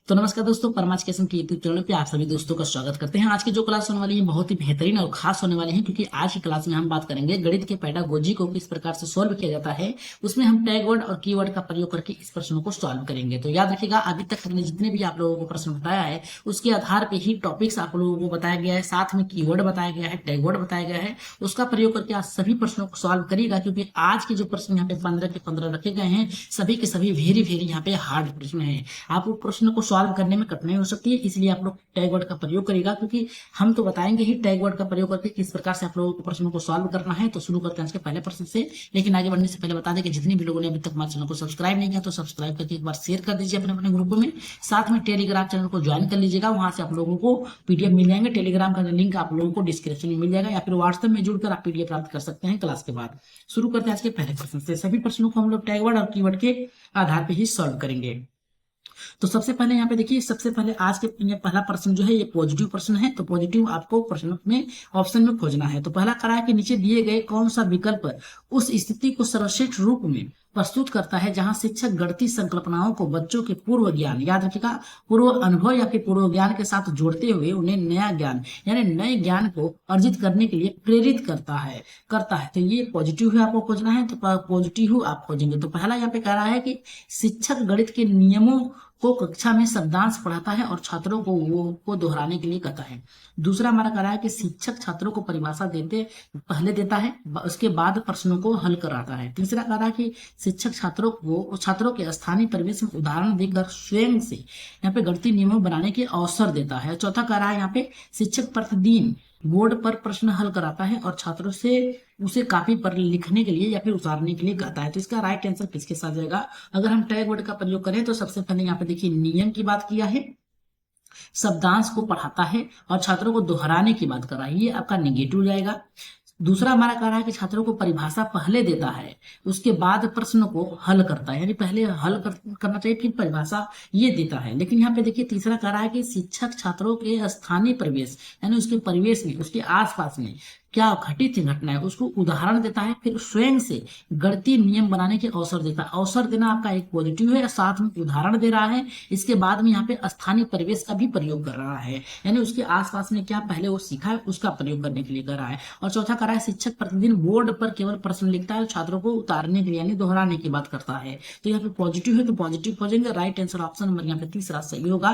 तो नमस्कार दोस्तों, परमाच के यूट्यूब चैनल पे आप सभी दोस्तों का स्वागत करते हैं। आज की जो क्लास होने वाली है बहुत ही बेहतरीन और खास होने वाली है, क्योंकि आज की क्लास में हम बात करेंगे गणित के पेडागोजी को किस प्रकार से सॉल्व किया जाता है। उसमें हम टैग वर्ड और कीवर्ड का प्रयोग करके इस प्रश्नों को सॉल्व करेंगे। तो याद रखिएगा, अभी तक हमने जितने भी आप लोगों को प्रश्न बताया है उसके आधार पर ही टॉपिक्स आप लोगों को बताया गया है, साथ में कीवर्ड बताया गया है, टैग वर्ड बताया गया है। उसका प्रयोग करके आज सभी प्रश्नों को सॉल्व करिएगा, क्योंकि आज के जो प्रश्न यहाँ पे 15 के 15 रखे गए हैं सभी के सभी वेरी वेरी यहाँ पे हार्ड प्रश्न है। आप वो प्रश्न को सॉल्व करने में कठिनाई हो सकती है, इसलिए आप लोग टैग वर्ड का प्रयोग करेगा, क्योंकि हम तो बताएंगे ही टैग वर्ड का प्रयोग करके किस प्रकार से आप लोगों को प्रश्नों को सॉल्व करना है। तो शुरू करते हैं आज के पहले प्रश्न से। लेकिन आगे बढ़ने से पहले बता दें कि जितने भी लोगों ने अभी तक हमारे चैनल को सब्सक्राइब नहीं किया तो सब्सक्राइब करके एक बार शेयर कर दीजिए अपने अपने ग्रुप में। साथ में टेलीग्राम चैनल को ज्वाइन कर लीजिएगा, वहां से आप लोगों को पीडीएफ मिल जाएंगे। टेलीग्राम का लिंक आप लोगों को डिस्क्रिप्शन में मिल जाएगा, या फिर व्हाट्सएप में जुड़कर आप पीडीएफ प्राप्त कर सकते हैं क्लास के बाद। शुरू करते हैं आज के पहले प्रश्न से। सभी प्रश्नों को हम लोग टैग वर्ड और कीवर्ड के आधार पर ही सॉल्व करेंगे। तो सबसे पहले यहाँ पे देखिए, सबसे पहले आज के ये पहला प्रश्न जो है ये पॉजिटिव प्रश्न है। तो पॉजिटिव आपको प्रश्न में ऑप्शन में खोजना है। तो पहला करा है कि नीचे दिए गए कौन सा विकल्प उस स्थिति को सर्वश्रेष्ठ रूप में प्रस्तुत करता है जहां शिक्षक गणितीय संकल्पनाओं को बच्चों के पूर्व ज्ञान, याद रखिएगा, पूर्व अनुभव या फिर पूर्व ज्ञान के साथ जोड़ते हुए उन्हें नया ज्ञान यानी नए ज्ञान को अर्जित करने के लिए प्रेरित करता है। तो ये पॉजिटिव है, आपको खोजना है। तो पॉजिटिव आप खोजेंगे। तो पहला यहाँ पे कह रहा है कि शिक्षक गणित के नियमों को कक्षा में शब्दांश पढ़ाता है और छात्रों को वो दोहराने के लिए कहता है। दूसरा हमारा कह रहा है कि शिक्षक छात्रों को परिभाषा पहले देता है, उसके बाद प्रश्नों को हल कराता है। तीसरा कह रहा है कि शिक्षक छात्रों के स्थानीय परिवेश में उदाहरण देकर स्वयं से यहाँ पे गणितीय नियमों बनाने के अवसर देता है। चौथा कह रहा है यहाँ पे शिक्षक प्रतिदिन बोर्ड पर प्रश्न हल कराता है और छात्रों से उसे कापी पर लिखने के लिए या फिर उतारने के लिए कहता है। तो इसका राइट आंसर किसके साथ जाएगा? अगर हम टैग वर्ड का प्रयोग करें तो सबसे पहले यहाँ पे देखिए नियम की बात किया है, शब्दांश को पढ़ाता है और छात्रों को दोहराने की बात कर रहा है, ये आपका निगेटिव जाएगा। दूसरा हमारा कह रहा है कि छात्रों को परिभाषा पहले देता है, उसके बाद प्रश्न को हल करता है, यानी पहले करना चाहिए फिर परिभाषा ये देता है। लेकिन यहाँ पे देखिए तीसरा कह रहा है कि शिक्षक छात्रों के स्थानीय परिवेश यानी उसके परिवेश में, उसके आसपास में क्या घटित घटना है उसको उदाहरण देता है, फिर स्वयं से गणितीय नियम बनाने के अवसर देता है। अवसर देना आपका एक पॉजिटिव है, साथ में उदाहरण दे रहा है। इसके बाद में यहाँ पे स्थानीय परिवेश का भी प्रयोग कर रहा है, यानी उसके आसपास में क्या पहले वो सीखा है उसका प्रयोग करने के लिए कर रहा है। और चौथा कर रहा है शिक्षक प्रतिदिन बोर्ड पर केवल प्रश्न लिखता है और छात्रों को उतारने के लिए यानी दोहराने की बात करता है। तो यहाँ पे पॉजिटिव है तो पॉजिटिव खोजेंगे। राइट आंसर ऑप्शन नंबर यहाँ पे तीसरा सही होगा।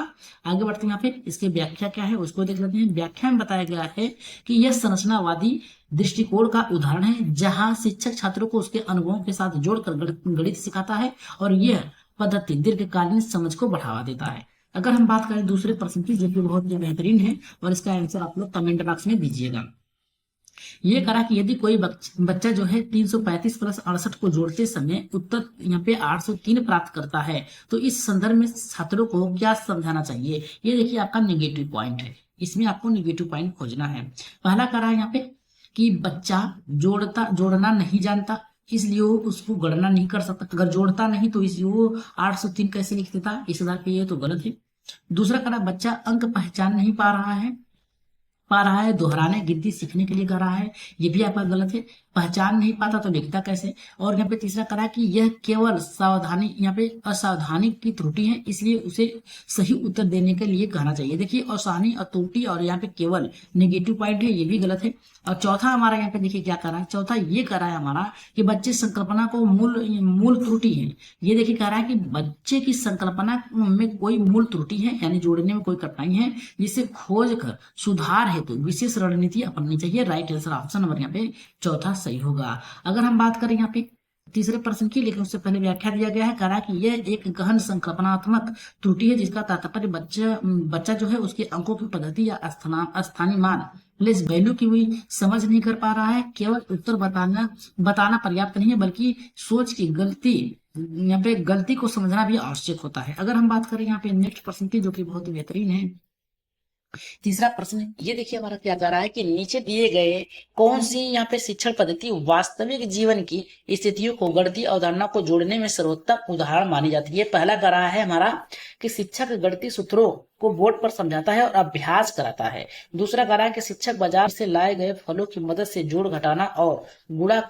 आगे बढ़ते हैं, यहाँ पे इसकी व्याख्या क्या है उसको देख लेते हैं। व्याख्या में बताया गया है कि यह संरचनावादी दृष्टिकोण का उदाहरण है जहां शिक्षक छात्रों को उसके अनुभवों के साथ जोड़कर गणित सिखाता है और यह पद्धति दीर्घकालीन समझ को बढ़ावा देता है। अगर हम बात करें दूसरे प्रश्न की, जो कि बहुत ही बेहतरीन है और इसका आंसर आप लोग कमेंट बॉक्स में दीजिएगा। ये करा कि यदि कोई बच्चा जो है 335 प्लस 68 को जोड़ते समय उत्तर यहाँ पे 803 प्राप्त करता है, तो इस संदर्भ में छात्रों को क्या समझाना चाहिए? ये देखिए आपका नेगेटिव पॉइंट है, इसमें आपको नेगेटिव पॉइंट खोजना है। पहला करा यहाँ पे कि बच्चा जोड़ना नहीं जानता, इसलिए वो उसको गणना नहीं कर सकता। अगर जोड़ता नहीं तो इसलिए वो 803 कैसे लिख देता, इस आधार पे ये तो गलत है। दूसरा करा बच्चा अंक पहचान नहीं पा रहा है, दोहराने गिनती सीखने के लिए कर रहा है, ये भी आपका गलत है। पहचान नहीं पाता तो लिखता कैसे? और यहाँ पे तीसरा करा कि यह केवल सावधानी, यहाँ पे असावधानी की त्रुटि है, इसलिए उसे सही उत्तर देने के लिए कहना चाहिए। देखिए असावधानी और त्रुटि और यहाँ पे केवल नेगेटिव पॉइंट है, ये भी गलत है। और चौथा हमारा यहाँ पे देखिए क्या कह रहा है, चौथा ये कह रहा है हमारा कि बच्चे संकल्पना को मूल त्रुटि है। ये देखिए कह रहा है कि बच्चे की संकल्पना में कोई मूल त्रुटि है, यानी जोड़ने में कोई कठिनाई है, जिसे खोज कर सुधार हेतु विशेष रणनीति अपनानी चाहिए। राइट आंसर ऑप्शन नंबर यहाँ पे चौथा सही होगा। अगर हम बात करें यहाँ पे तीसरे प्रश्न की, लेकिन उससे पहले व्याख्या दिया गया है, कह रहा कि यह एक गहन संकल्पनात्मक त्रुटि है जिसका तात्पर्य बच्चा जो है उसके अंकों की पद्धति या स्थानीय मान प्लेस वैल्यू की भी समझ नहीं कर पा रहा है। केवल उत्तर बताना पर्याप्त नहीं है, बल्कि सोच की गलती, यहाँ पे गलती को समझना भी आवश्यक होता है। अगर हम बात करें यहाँ पे नेक्स्ट प्रश्न की, जो कि बहुत ही बेहतरीन है, तीसरा प्रश्न ये देखिए हमारा क्या जा रहा है कि नीचे दिए गए कौन सी यहाँ पे शिक्षण पद्धति वास्तविक जीवन की स्थितियों को गणितीय अवधारणा को जोड़ने में सर्वोत्तम उदाहरण मानी जाती है। पहला कर रहा है हमारा कि शिक्षक गणितीय सूत्रों को बोर्ड पर समझाता है और अभ्यास कराता है। दूसरा कर रहा है कि शिक्षक बाजार से लाए गए फलों की मदद से जोड़ घटाना और गुणा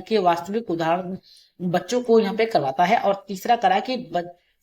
के वास्तविक उदाहरण बच्चों को यहाँ पे करवाता है। और तीसरा करा कि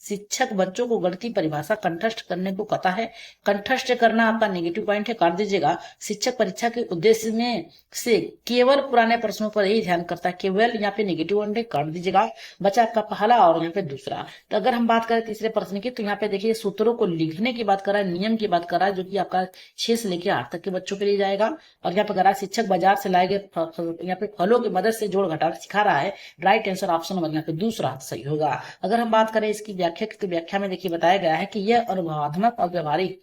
शिक्षक बच्चों को गणित की परिभाषा कंठस्थ करने को कहता है। कंठस्थ करना आपका नेगेटिव पॉइंट है, काट दीजिएगा। शिक्षक परीक्षा के उद्देश्य में से केवल पुराने प्रश्नों पर ही ध्यान करता है, केवल यहाँ पे नेगेटिव पॉइंट है, काट दीजिएगा। बचा आपका पहला और यहाँ पे दूसरा। तो अगर हम बात करें तीसरे प्रश्न की, तो यहाँ पे देखिए सूत्रों को लिखने की बात कर रहा है, नियम की बात कर रहा है, जो कि आपका 6 से लेकर 8 तक के बच्चों के लिए जाएगा। और यहाँ पे कह रहा है शिक्षक बाजार से लाए गए यहाँ पे फलों की मदद से जोड़ घटाना सिखा रहा है। राइट आंसर ऑप्शन नंबर यहाँ पे दूसरा सही होगा। अगर हम बात करें इसकी व्याख्या की, तो व्याख्या में देखिए बताया गया है कि यह अनुभवात्मक और व्यवहारिक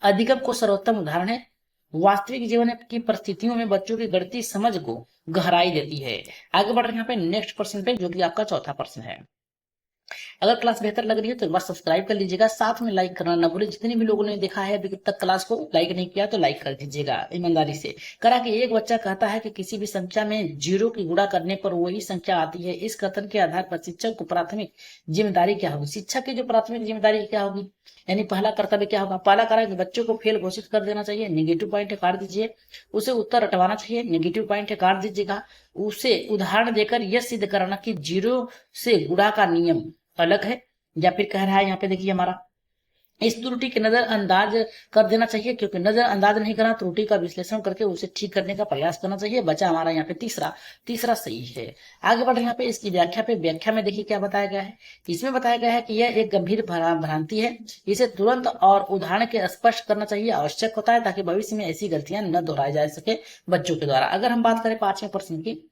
अधिगम को सर्वोत्तम उदाहरण है। वास्तविक जीवन की परिस्थितियों में बच्चों की गणितीय समझ को गहराई देती है। आगे बढ़ रहे हैं यहाँ पे नेक्स्ट प्रश्न पे, जो कि आपका चौथा प्रश्न है। अगर क्लास बेहतर लग रही है तो एक बार सब्सक्राइब कर लीजिएगा, साथ में लाइक करना ना भूले। जितने भी लोगों ने देखा है अभी तक क्लास को लाइक नहीं किया तो लाइक कर दीजिएगा ईमानदारी से। करा कि एक बच्चा कहता है कि किसी भी संख्या में जीरो की गुणा करने पर वही संख्या आती है। इस कथन के आधार पर शिक्षक को प्राथमिक जिम्मेदारी क्या होगी? शिक्षक की जो प्राथमिक जिम्मेदारी क्या होगी, यानी पहला कर्तव्य क्या होगा? पहला करा कि बच्चों को फेल घोषित कर देना चाहिए, नेगेटिव पॉइंट है, काट दीजिए। उसे उत्तर रटवाना चाहिए, नेगेटिव पॉइंट है, काट दीजिएगा। उसे उदाहरण देकर यह सिद्ध कराना कि जीरो से गुणा का नियम अलग है, या फिर कह रहा है यहाँ पे देखिए हमारा इस त्रुटि के नजरअंदाज कर देना चाहिए, क्योंकि नजरअंदाज नहीं करना, त्रुटि का विश्लेषण करके उसे ठीक करने का प्रयास करना चाहिए। बचा हमारा यहाँ पे तीसरा सही है। आगे बढ़ यहाँ पे इसकी व्याख्या पे, व्याख्या में देखिए क्या बताया गया है। इसमें बताया गया है कि यह एक गंभीर भ्रांति है, इसे तुरंत और उदाहरण के स्पष्ट करना चाहिए आवश्यक होता है, ताकि भविष्य में ऐसी गलतियां न दोहराई जा सके बच्चों के द्वारा। अगर हम बात करें 5वें प्रश्न की,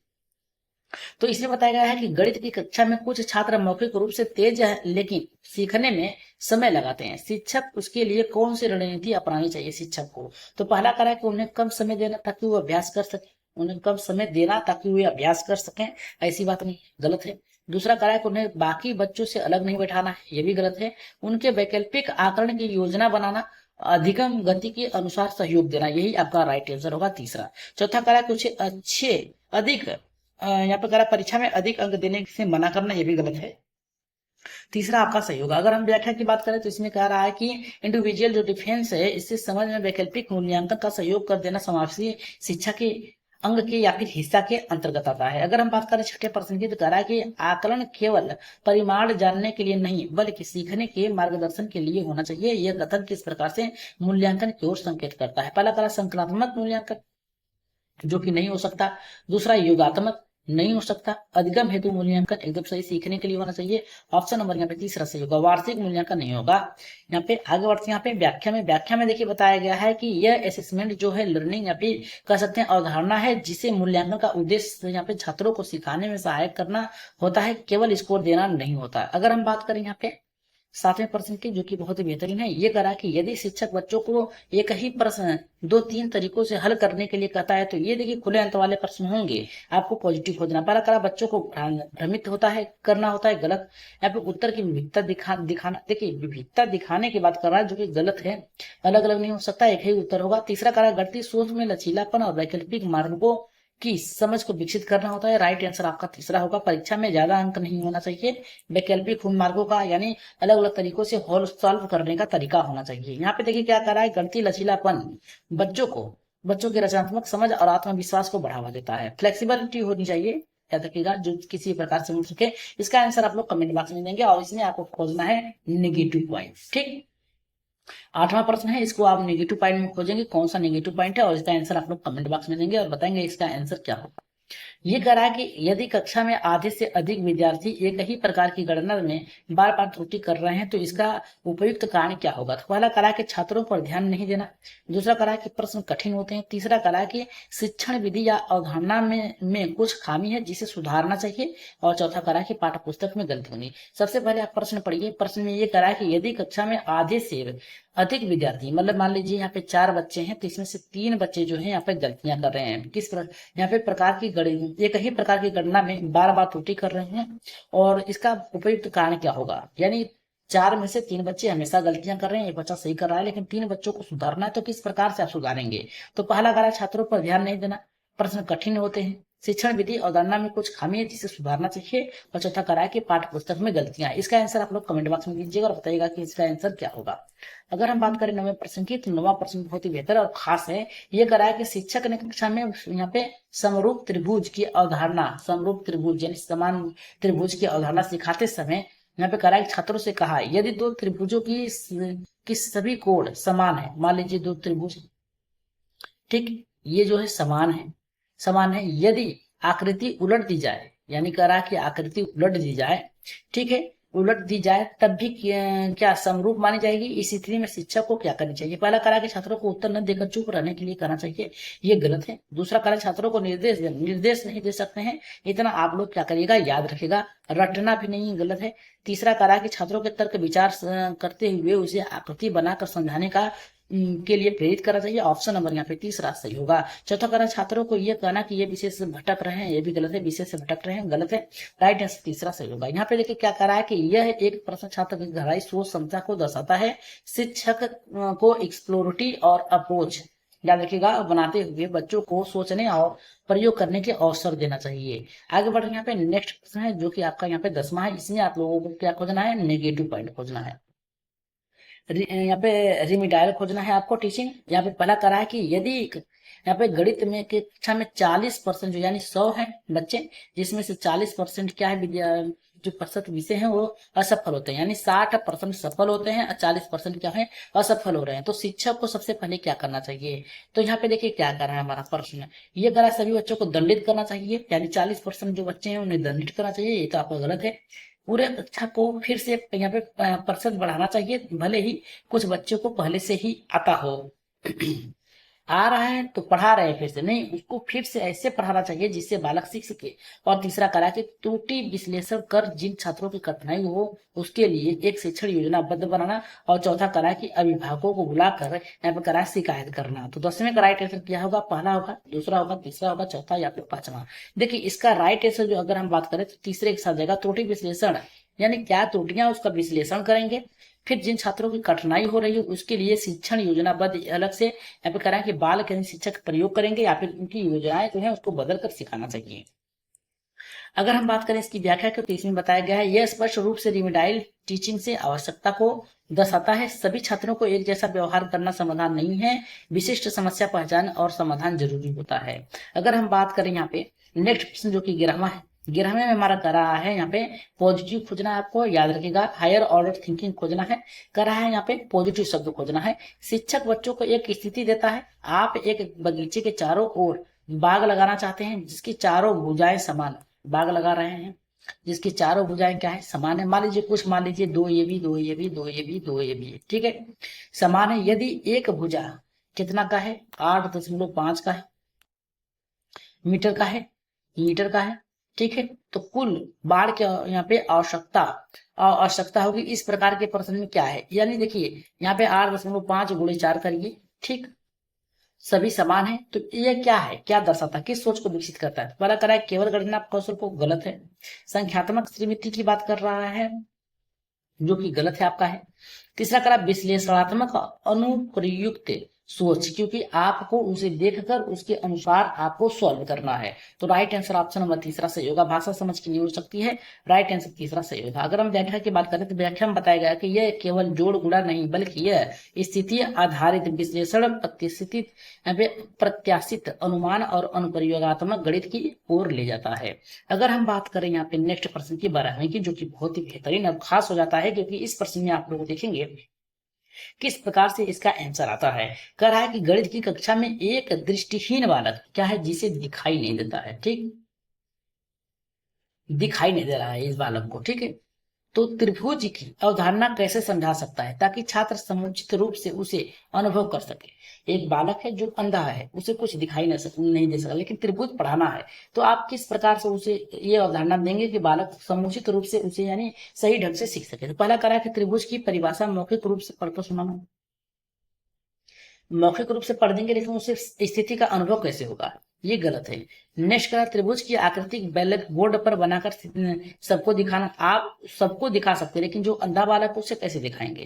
तो इसमें बताया गया है कि गणित की कक्षा में कुछ छात्र मौखिक रूप से तेज है लेकिन सीखने में समय लगाते हैं। शिक्षक उसके लिए कौन सी रणनीति अपनानी चाहिए शिक्षक को? तो पहला करा कि उन्हें कम समय देना ताकि वो अभ्यास कर सके, उन्हें कम समय देना ताकि वे अभ्यास कर सकें, ऐसी बात नहीं, गलत है। दूसरा करा है कि उन्हें बाकी बच्चों से अलग नहीं बैठाना है, ये भी गलत है। उनके वैकल्पिक आकलन की योजना बनाना, अधिगम गति के अनुसार सहयोग देना, यही आपका राइट आंसर होगा तीसरा। चौथा करा कि उसे अधिक यहाँ पे कह रहा परीक्षा में अधिक अंक देने से मना करना, ये भी गलत है। तीसरा आपका सही होगा। अगर हम व्याख्या की बात करें तो इसमें कह रहा है कि इंडिविजुअल जो डिफेंस है, इससे समझ में वैकल्पिक मूल्यांकन का सहयोग कर देना समावेशी शिक्षा के अंग के या फिर हिस्सा के अंतर्गत आता है। अगर हम बात करें छठे प्रश्न की, तो कह रहा है कि आकलन केवल परिमाण जानने के लिए नहीं बल्कि सीखने के मार्गदर्शन के लिए होना चाहिए। यह कथन किस प्रकार से मूल्यांकन की ओर संकेत करता है? पहला करा संकल्पात्मक मूल्यांकन, जो कि नहीं हो सकता। दूसरा योगात्मक, नहीं हो सकता। अधिगम हेतु मूल्यांकन एकदम सही, सीखने के लिए होना चाहिए। ऑप्शन नंबर यहाँ पे तीसरा सही होगा, वार्षिक मूल्यांकन नहीं होगा। यहाँ पे आगे बढ़ते हैं, यहाँ पे व्याख्या में देखिए बताया गया है कि यह असेसमेंट जो है लर्निंग या फिर कह सकते हैं अवधारणा है, जिसे मूल्यांकन का उद्देश्य यहाँ पे छात्रों को सिखाने में सहायक करना होता है, केवल स्कोर देना नहीं होता। अगर हम बात करें यहाँ पे 7वें प्रश्न की, जो कि बहुत ही बेहतरीन है, ये करा कि यदि शिक्षक बच्चों को एक ही प्रश्न 2-3 तरीकों से हल करने के लिए कहता है, तो ये देखिए खुले अंत वाले प्रश्न होंगे, आपको पॉजिटिव खोजना। पहला करा बच्चों को भ्रमित करना होता है, गलत। यहाँ पे उत्तर की विविधता दिखाना, देखिए विविधता दिखाने की बात कर रहा है, जो कि गलत है, अलग अलग नहीं हो सकता, एक ही उत्तर होगा। तीसरा करा गणितीय सोच में लचीलापन और वैकल्पिक मार्गों की समझ को विकसित करना होता है, राइट आंसर आपका तीसरा होगा। परीक्षा में ज्यादा अंक नहीं होना चाहिए, वैकल्पिक मार्गों का यानी अलग अलग तरीकों से सॉल्व करने का तरीका होना चाहिए। यहाँ पे देखिए क्या कर रहा है, गणितीय लचीलापन बच्चों की रचनात्मक समझ और आत्मविश्वास को बढ़ावा देता है। फ्लेक्सिबिलिटी होनी चाहिए, याद रखिएगा, जो किसी प्रकार से मिल सके। इसका आंसर आप लोग कमेंट बॉक्स में देंगे और इसमें आपको खोजना है नेगेटिव पॉइंट, ठीक। 8वां प्रश्न है, इसको आप नेगेटिव पॉइंट में खोजेंगे कौन सा नेगेटिव पॉइंट है, और इसका आंसर आप लोग कमेंट बॉक्स में देंगे और बताएंगे इसका आंसर क्या होगा। ये कह रहा है कि यदि कक्षा में आधे से अधिक विद्यार्थी एक ही प्रकार की गणना में बार बार त्रुटि कर रहे हैं, तो इसका उपयुक्त कारण क्या होगा? तो पहला कहा कि छात्रों पर ध्यान नहीं देना। दूसरा कहा कि प्रश्न कठिन होते हैं। तीसरा कहा कि शिक्षण विधि या अवधारणा में कुछ खामी है जिसे सुधारना चाहिए। और चौथा कहा कि पाठ्य पुस्तक में गलती होगी। सबसे पहले आप प्रश्न पढ़िए। प्रश्न में ये कहा कि यदि कक्षा में आधे से अधिक विद्यार्थी, मतलब मान लीजिए यहाँ पे 4 बच्चे हैं, तो इसमें से 3 बच्चे जो है यहाँ पे गलतियां कर रहे हैं, यहाँ पे प्रकार की एक ही प्रकार की गणना में बार बार त्रुटि कर रहे हैं, और इसका उपयुक्त कारण क्या होगा? यानी 4 में से 3 बच्चे हमेशा गलतियां कर रहे हैं, एक बच्चा सही कर रहा है, लेकिन 3 बच्चों को सुधारना है, तो किस प्रकार से आप सुधारेंगे? तो पहला कहा छात्रों पर ध्यान नहीं देना, प्रश्न कठिन होते हैं, शिक्षण विधि अवधारणा में कुछ खामी है जिसे सुधारना चाहिए, और चौथा करा है कि पाठ्य पुस्तक में गलतियां। इसका आंसर आप लोग कमेंट बॉक्स में दीजिएगा और बताइएगा कि इसका आंसर क्या होगा। अगर हम बात करें 9वें प्रश्न की, तो 9वां प्रश्न बहुत ही बेहतर और खास है। ये करा है कि शिक्षक ने कक्षा में यहाँ पे समरूप त्रिभुज की अवधारणा, समरूप त्रिभुज यानी समान त्रिभुज की अवधारणा सिखाते समय यहाँ पे करा छात्रों से कहा यदि दो त्रिभुजों की सभी कोण समान है, मान लीजिए दो त्रिभुज, ठीक, ये जो है समान है, यदि आकृति उलट दी जाए, यानी करा कि आकृति उलट दी जाए, ठीक है, उलट दी जाए तब भी क्या समरूप मानी जाएगी। इस स्थिति में शिक्षक को क्या करनी चाहिए? पहला करा कि छात्रों को उत्तर न देकर चुप रहने के लिए करना चाहिए, ये गलत है। दूसरा करा छात्रों को निर्देश नहीं दे सकते हैं, इतना आप लोग क्या करिएगा, याद रखिएगा, रटना भी नहीं, गलत है। तीसरा करा कि छात्रों के तर्क विचार करते हुए उसे आकृति बनाकर समझाने के लिए प्रेरित करना चाहिए। ऑप्शन नंबर यहाँ पे तीसरा सही होगा। चौथा करना छात्रों को यह कहना कि ये विषय से भटक रहे हैं, ये भी गलत है, विषय से भटक रहे हैं, गलत है। राइट आंसर तीसरा सही होगा। यहाँ पे देखिए क्या कह रहा है कि यह एक प्रश्न छात्र की गहराई सोच क्षमता को दर्शाता है। शिक्षक को एक्सप्लोरेटरी और अप्रोच याद रखिएगा बनाते हुए बच्चों को सोचने और प्रयोग करने के अवसर देना चाहिए। आगे बढ़े, यहाँ पे नेक्स्ट प्रश्न है जो कि आपका यहाँ पे 10वां है। इसमें आप लोगों को क्या खोजना है? नेगेटिव पॉइंट खोजना है। यहाँ पे रिमिडायल खोजना है आपको टीचिंग। यहाँ पे पहला करा है कि यदि यहाँ पे गणित में कक्षा में 40% जो यानी 100 है बच्चे, जिसमें से 40% क्या है जो प्रतिशत विषय हैं वो असफल होते हैं, यानी 60% सफल होते हैं और 40% क्या है, असफल हो रहे हैं। तो शिक्षक को सबसे पहले क्या करना चाहिए? तो यहाँ पे देखिए क्या कर रहा है हमारा प्रश्न, ये करा सभी बच्चों को दंडित करना चाहिए, यानी 40% जो बच्चे हैं उन्हें दंडित करना चाहिए, ये तो आपका गलत है। पूरे कक्षा को फिर से यहाँ पे प्रतिशत बढ़ाना चाहिए, भले ही कुछ बच्चों को पहले से ही आता हो आ रहा है तो पढ़ा रहे हैं, फिर से नहीं, उसको फिर से ऐसे पढ़ाना चाहिए जिससे बालक सीख सके। और तीसरा करा कि त्रुटि विश्लेषण कर जिन छात्रों की कठिनाई हो उसके लिए एक शिक्षण योजनाबद्ध बनाना। और चौथा करा कि अभिभावकों को बुलाकर यहाँ पे करा शिकायत करना। तो 10वें का राइट आंसर क्या होगा? पहला होगा, दूसरा होगा, तीसरा होगा, चौथा या फिर 5वां। देखिए इसका राइट आंसर जो अगर हम बात करें तो तीसरे के साथ जाएगा। त्रुटि विश्लेषण यानी क्या त्रुटियां उसका विश्लेषण करेंगे, फिर जिन छात्रों की कठिनाई हो रही है उसके लिए शिक्षण योजनाबद्ध अलग से यहाँ पे करें कि बाल केंद्रित शिक्षक प्रयोग करेंगे या फिर उनकी योजनाएं जो है उसको बदल कर सिखाना चाहिए। अगर हम बात करें इसकी व्याख्या की तो इसमें बताया गया है यह स्पष्ट रूप से रिमिडाइल टीचिंग से आवश्यकता को दर्शाता है। सभी छात्रों को एक जैसा व्यवहार करना समाधान नहीं है, विशिष्ट समस्या पहचान और समाधान जरूरी होता है। अगर हम बात करें यहाँ पे नेक्स्ट प्रश्न जो कि 11वां है, 11वें में हमारा कर रहा है यहाँ पे पॉजिटिव खोजना है, आपको याद रखिएगा, हायर ऑर्डर थिंकिंग खोजना है। कर रहा है यहाँ पे पॉजिटिव शब्द खोजना है। शिक्षक बच्चों को एक स्थिति देता है, आप एक बगीचे के चारों ओर बाग लगाना चाहते हैं जिसकी चारों भुजाएं समान, बाग लगा रहे हैं जिसकी चारों भुजाएं क्या है, समान है। मान लीजिए कुछ, मान लीजिए 2 ये भी, 2 ये भी, 2 ये भी, 2 ये भी, ठीक है, समान है। यदि एक भुजा कितना का है? 8.5 का है, मीटर का है, मीटर का है, ठीक है। तो कुल बाढ़ के यहाँ पे आवश्यकता होगी। इस प्रकार के प्रश्न में क्या है, यानी देखिए यहाँ पे 8.5 गुणे 4 करिए, ठीक, सभी समान है। तो ये क्या है, क्या दर्शाता है, किस सोच को विकसित करता है? पहला करा है केवल गणना कौशल को, गलत है। संख्यात्मक त्रिमिति की बात कर रहा है जो कि गलत है आपका है। तीसरा करा विश्लेषणात्मक अनुप्रयुक्त सोच, क्योंकि आपको उसे देखकर उसके अनुसार आपको सॉल्व करना है। तो राइट आंसर ऑप्शन नंबर तीसरा सही होगा। भाषा समझ की नहीं हो सकती है, राइट आंसर तीसरा सही होगा। अगर हम व्याख्या की बात करें तो व्याख्या में बताया गया कि यह केवल जोड़ गुणा नहीं बल्कि यह स्थिति आधारित विश्लेषण प्रत्याशित अनुमान और अनुप्रयोगात्मक गणित की ओर ले जाता है। अगर हम बात करें यहाँ पे नेक्स्ट प्रश्न की 12वें की, जो कि बहुत ही बेहतरीन और खास हो जाता है क्योंकि इस प्रश्न में आप लोग देखेंगे किस प्रकार से इसका आंसर आता है। कह रहा है कि गणित की कक्षा में एक दृष्टिहीन बालक क्या है, जिसे दिखाई नहीं देता है, ठीक, दिखाई नहीं दे रहा है इस बालक को, ठीक है। तो त्रिभुज की अवधारणा कैसे समझा सकता है ताकि छात्र समुचित रूप से उसे अनुभव कर सके। एक बालक है जो अंधा है, उसे कुछ दिखाई नहीं दे सकता, लेकिन त्रिभुज पढ़ाना है तो आप किस प्रकार से उसे ये अवधारणा देंगे कि बालक समुचित रूप से उसे यानी सही ढंग से सीख सके। तो पहला करा कि त्रिभुज की परिभाषा मौखिक रूप से पढ़कर सुनाना। मौखिक रूप से पढ़ देंगे लेकिन उसे स्थिति का अनुभव कैसे होगा, ये गलत है। नेक्स्ट करा त्रिभुज की आकृति ब्लैक बोर्ड पर बनाकर सबको दिखाना। आप सबको दिखा सकते हैं लेकिन जो अंधा बालक उसे कैसे दिखाएंगे।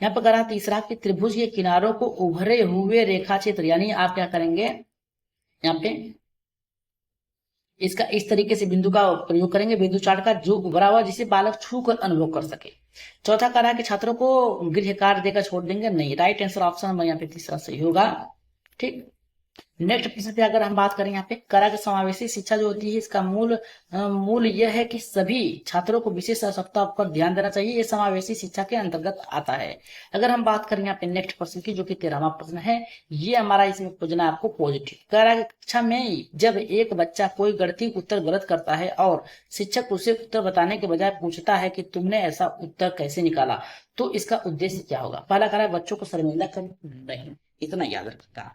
यहाँ पर करा तीसरा कि त्रिभुज के किनारों को उभरे हुए रेखा चित्र, यानी आप क्या करेंगे यहाँ पे इसका इस तरीके से बिंदु का प्रयोग करेंगे, बिंदु चार्ट का जो उभरा हुआ जिसे बालक छू कर अनुभव कर सके। चौथा करा कि छात्रों को गृह कार्य देकर छोड़ देंगे, नहीं। राइट आंसर ऑप्शन यहाँ पे तीसरा सही होगा, ठीक। नेक्स्ट प्रश्न पे अगर हम बात करें यहाँ पे करा के समावेशी शिक्षा जो होती है इसका मूल यह है कि सभी छात्रों को विशेष आवश्यकता पर ध्यान देना चाहिए। ये समावेशी शिक्षा के अंतर्गत आता है। अगर हम बात करें यहाँ पे नेक्स्ट प्रश्न की जो कि 13वां प्रश्न है, ये हमारा इसमें पूछना है आपको पॉजिटिव। करा कक्षा में जब एक बच्चा कोई गणितीय उत्तर गलत करता है और शिक्षक उसे उत्तर बताने के बजाय पूछता है कि तुमने ऐसा उत्तर कैसे निकाला, तो इसका उद्देश्य क्या होगा। पहला करा बच्चों को शर्मिंदा करना, नहीं, इतना याद रखना,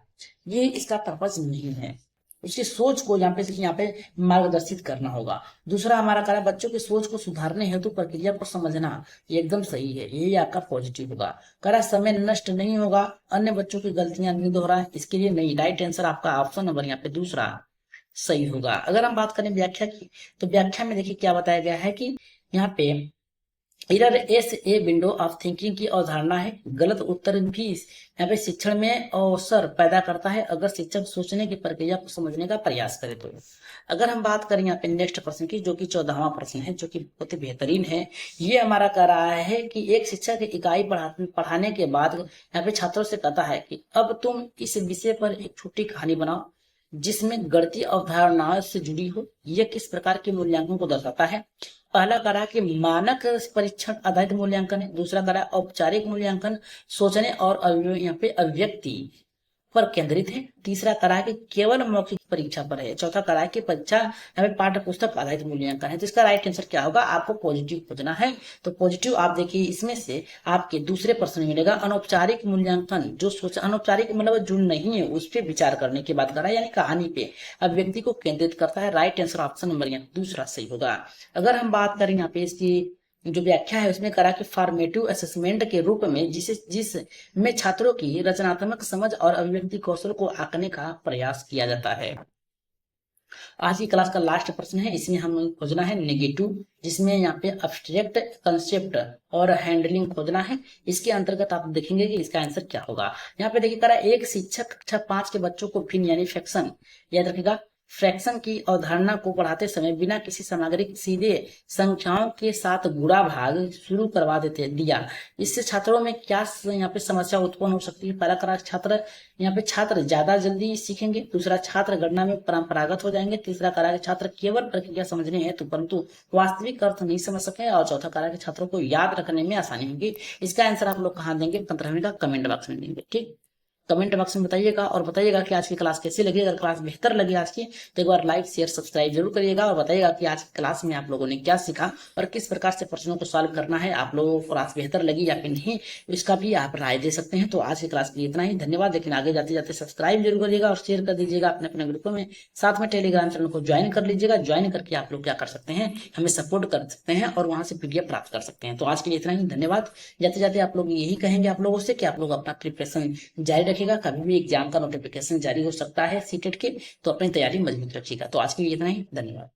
ये इसका पर्पज नहीं है। उसकी सोच को यहाँ पे मार्गदर्शित करना होगा। दूसरा हमारा कार्य बच्चों की सोच को सुधारने हेतु प्रक्रिया को समझना, ये एकदम सही है, यही आपका पॉजिटिव होगा। करा समय नष्ट नहीं होगा, अन्य बच्चों की गलतियां नहीं दोहराएं, इसके लिए नहीं। राइट आंसर आपका ऑप्शन नंबर यहाँ पे दूसरा सही होगा। अगर हम बात करें व्याख्या की, तो व्याख्या में देखिए क्या बताया गया है कि यहाँ पे error S a window of thinking की अवधारणा है। गलत उत्तर भी यहाँ पे शिक्षण में अवसर पैदा करता है अगर शिक्षक सोचने की प्रक्रिया को समझने का प्रयास करे तो। अगर हम बात करें यहाँ पे नेक्स्ट प्रश्न की जो कि 14वां प्रश्न है, जो कि बहुत ही बेहतरीन है। ये हमारा कह रहा है कि एक शिक्षक इकाई पढ़ाने के बाद यहाँ पे छात्रों से कहता है कि अब तुम इस विषय पर एक छोटी कहानी बनाओ जिसमें गणितीय अवधारणाओं से जुड़ी हो। यह किस प्रकार के मूल्यांकन को दर्शाता है। पहला करा कि मानक परीक्षण आधारित मूल्यांकन है। दूसरा करा औपचारिक मूल्यांकन सोचने और यहाँ पे अभिव्यक्ति पर केंद्रित है। तीसरा करा कि केवल मौखिक परीक्षा पर है। चौथा करा कि परीक्षा यहाँ पे पाठ्य पुस्तक आधारित मूल्यांकन है। तो इसका राइट आंसर क्या होगा, आपको पॉजिटिव खोजना है। तो पॉजिटिव आप देखिए इसमें से आपके दूसरे प्रश्न में मिलेगा अनौपचारिक मूल्यांकन, जो सोच अनौपचारिक मतलब जो नहीं है उस पर विचार करने की बात कर रहा है, यानी कहानी पे अभिव्यक्ति को केंद्रित करता है। राइट आंसर ऑप्शन नंबर यहाँ दूसरा सही होगा। अगर हम बात करें यहाँ पे इसकी जो व्याख्या है उसमें करा कि फॉर्मेटिव असेसमेंट के रूप में जिसमें छात्रों की रचनात्मक समझ और अभिव्यक्ति कौशल को आंकने का प्रयास किया जाता है। आज की क्लास का लास्ट प्रश्न है, इसमें हमें खोजना है नेगेटिव, जिसमें यहाँ पे अब्स्ट्रैक्ट कंसेप्ट और हैंडलिंग खोजना है। इसके अंतर्गत आप देखेंगे कि इसका आंसर क्या होगा। यहाँ पे देखिए करा एक शिक्षक कक्षा 5 के बच्चों को फिन यानी फ्रैक्शन, याद रखिएगा फ्रैक्शन की अवधारणा को पढ़ाते समय बिना किसी सामग्री सीधे संख्याओं के साथ गुणा भाग शुरू करवा दिया। इससे छात्रों में क्या यहाँ पे समस्या उत्पन्न हो सकती है। पहला करा छात्र ज्यादा जल्दी सीखेंगे। दूसरा छात्र गणना में परंपरागत हो जाएंगे। तीसरा करा के छात्र केवल प्रक्रिया समझने हेतु परंतु वास्तविक अर्थ नहीं समझ सके। और चौथा करा के छात्रों को याद रखने में आसानी होगी। इसका आंसर आप लोग कहाँ देंगे, 15वीं का कमेंट बॉक्स में देंगे। ठीक, कमेंट बॉक्स में बताइएगा और बताइएगा कि आज की क्लास कैसी लगी। अगर क्लास बेहतर लगी आज की तो एक बार लाइक शेयर सब्सक्राइब जरूर करिएगा और बताइएगा कि आज की क्लास में आप लोगों ने क्या सीखा और किस प्रकार से प्रश्नों को सॉल्व करना है। आप लोगों को क्लास बेहतर लगी या फिर नहीं, इसका भी आप राय दे सकते हैं। तो आज की क्लास के लिए इतना ही, धन्यवाद। लेकिन आगे जाते जाते सब्सक्राइब जरूर करिएगा और शेयर कर दीजिएगा अपने अपने ग्रुपों में। साथ में टेलीग्राम चैनल को ज्वाइन कर लीजिएगा। ज्वाइन करके आप लोग क्या कर सकते हैं, हमें सपोर्ट कर सकते हैं और वहां से पीडीएफ प्राप्त कर सकते हैं। तो आज के लिए इतना ही, धन्यवाद। जाते जाते आप लोग यही कहेंगे आप लोगों से कि आप लोग अपना प्रिपरेशन जारी रखिएगा। कभी भी एग्जाम का नोटिफिकेशन जारी हो सकता है सीटेट के, तो अपनी तैयारी मजबूत रखिएगा। तो आज के लिए इतना ही, धन्यवाद।